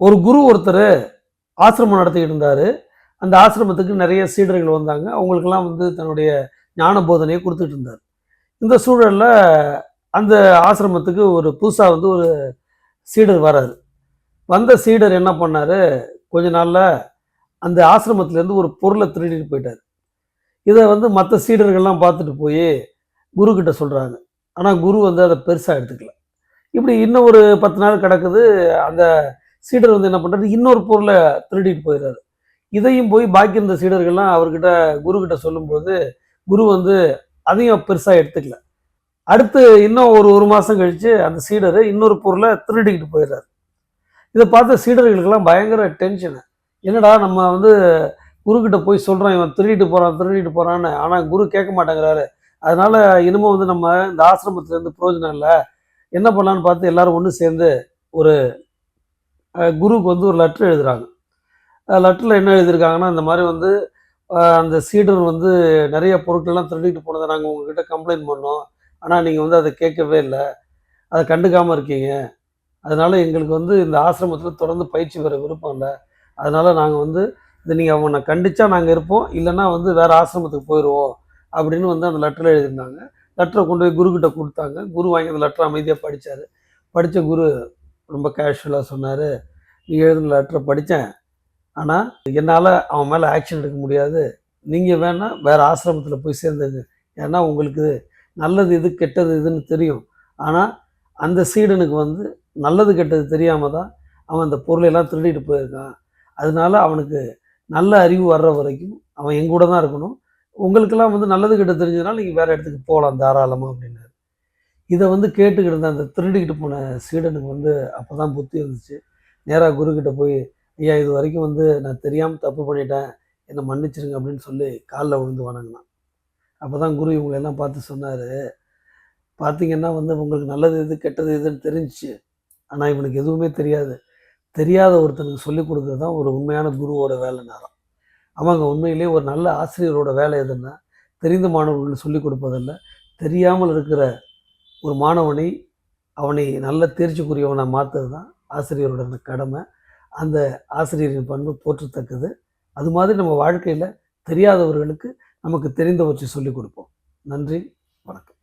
ஒரு குரு ஒருத்தர் ஆசிரமம் நடத்திக்கிட்டு இருந்தார். அந்த ஆசிரமத்துக்கு நிறைய சீடர்கள் வந்தாங்க. அவங்களுக்கெல்லாம் வந்து தன்னுடைய ஞான போதனையை கொடுத்துட்டு இருந்தார். இந்த சூழலில் அந்த ஆசிரமத்துக்கு ஒரு புதுசாக வந்து ஒரு சீடர் வராரு. வந்த சீடர் என்ன பண்ணார், கொஞ்ச நாளில் அந்த ஆசிரமத்திலேருந்து ஒரு பொருளை திருடிட்டு போயிட்டார். இதை வந்து மற்ற சீடர்கள்லாம் பார்த்துட்டு போய் குரு கிட்ட சொல்கிறாங்க. ஆனால் குரு வந்து அதை பெருசாக எடுத்துக்கல. இப்படி இன்னும் ஒரு 10 நாள் கிடக்குது. அந்த சீடர் வந்து என்ன பண்ணுறாரு, இன்னொரு பொருளை திருடிட்டு போயிடுறாரு. இதையும் போய் பாக்கி இருந்த சீடர்கள்லாம் அவர்கிட்ட குரு கிட்ட சொல்லும்போது குரு வந்து அதையும் பெருசாக எடுத்துக்கல. அடுத்து இன்னும் ஒரு மாதம் கழித்து அந்த சீடர் இன்னொரு பொருளை திருடிக்கிட்டு போயிடுறாரு. இதை பார்த்த சீடர்களுக்கெல்லாம் பயங்கர டென்ஷனு. என்னடா நம்ம வந்து குருக்கிட்ட போய் சொல்கிறோம், இவன் திருடிட்டு போகிறான்னு, ஆனால் குரு கேட்க மாட்டேங்கிறாரு. அதனால் இனிமேல் வந்து நம்ம இந்த ஆசிரமத்துலேருந்து பிரயோஜனம் இல்லை, என்ன பண்ணலான்னு பார்த்து எல்லாரும் ஒன்று சேர்ந்து ஒரு குருவுக்கு வந்து ஒரு லெட்ரு எழுதுகிறாங்க. லெட்டரில் என்ன எழுதியிருக்காங்கன்னா, இந்த மாதிரி வந்து அந்த சீடர் வந்து நிறைய பொருட்கள்லாம் திருடிட்டு போனதை நாங்கள் உங்ககிட்ட கம்ப்ளைண்ட் பண்ணோம். ஆனால் நீங்கள் வந்து அதை கேட்கவே இல்லை, அதை கண்டுக்காமல் இருக்கீங்க. அதனால் எங்களுக்கு வந்து இந்த ஆசிரமத்தில் தொடர்ந்து பயிற்சி பெற விருப்பம் இல்லை. அதனால் நாங்கள் வந்து இதை நீங்கள் அவனை கண்டித்தா நாங்கள் இருப்போம், இல்லைன்னா வந்து வேறு ஆசிரமத்துக்கு போயிடுவோம் அப்படின்னு வந்து அந்த லெட்டரில் எழுதியிருந்தாங்க. லெட்டரை கொண்டு போய் குருக்கிட்ட கொடுத்தாங்க. குரு வாங்கி அந்த லெட்டரை அமைதியாக படித்தார். படித்த குரு ரொம்ப கேஷுவலாக சொன்னார், நீ எழுதின லெட்டரை படித்தேன், ஆனால் என்னால் அவன் மேலே ஆக்ஷன் எடுக்க முடியாது. நீங்கள் வேணால் வேறு ஆசிரமத்தில் போய் சேர்ந்துங்க. ஏன்னா உங்களுக்கு நல்லது இது கெட்டது இதுன்னு தெரியும். ஆனால் அந்த சீடனுக்கு வந்து நல்லது கெட்டது தெரியாமல் தான் அவன் அந்த பொருளையெல்லாம் திருடிட்டு போயிருக்கான். அதனால அவனுக்கு நல்ல அறிவு வர்ற வரைக்கும் அவன் எங்கூட தான் இருக்கணும். உங்களுக்கெல்லாம் வந்து நல்லது கெட்டது தெரிஞ்சதுனால நீங்கள் வேறு இடத்துக்கு போகலாம் தாராளமாக அப்படின்னாரு. இதை வந்து கேட்டுக்கிட்டு இருந்த அந்த திருடிக்கிட்டு போன சீடனுக்கு வந்து அப்போ தான் புத்தி இருந்துச்சு. நேராக குருக்கிட்ட போய், ஐயா இது வரைக்கும் வந்து நான் தெரியாமல் தப்பு பண்ணிட்டேன், என்னை மன்னிச்சிருங்க அப்படின்னு சொல்லி காலில் விழுந்து வணங்கினான். அப்போ தான் குரு இவங்களெல்லாம் பார்த்து சொன்னார், பார்த்தீங்கன்னா வந்து உங்களுக்கு நல்லது எது கெட்டது எதுன்னு தெரிஞ்சிச்சு, ஆனால் இவனுக்கு எதுவுமே தெரியாது. தெரியாத ஒருத்தனுக்கு சொல்லிக் கொடுக்குறது தான் ஒரு உண்மையான குருவோட வேலை நேரம். அவங்க உண்மையிலேயே ஒரு நல்ல ஆசிரியரோட வேலை எதுன்னா, தெரிந்த மாணவர்களுக்கு சொல்லிக் கொடுப்பதில்லை, தெரியாமல் இருக்கிற ஒரு மாணவனை அவனை நல்ல தேர்ச்சிக்குரியவனை மாற்றுறது தான் ஆசிரியரோட கடமை. அந்த ஆசிரியரின் பண்பு போற்றத்தக்கது. அது மாதிரி நம்ம வாழ்க்கையில் தெரியாதவர்களுக்கு நமக்கு தெரிந்தவற்றை சொல்லிக் கொடுப்போம். நன்றி, வணக்கம்.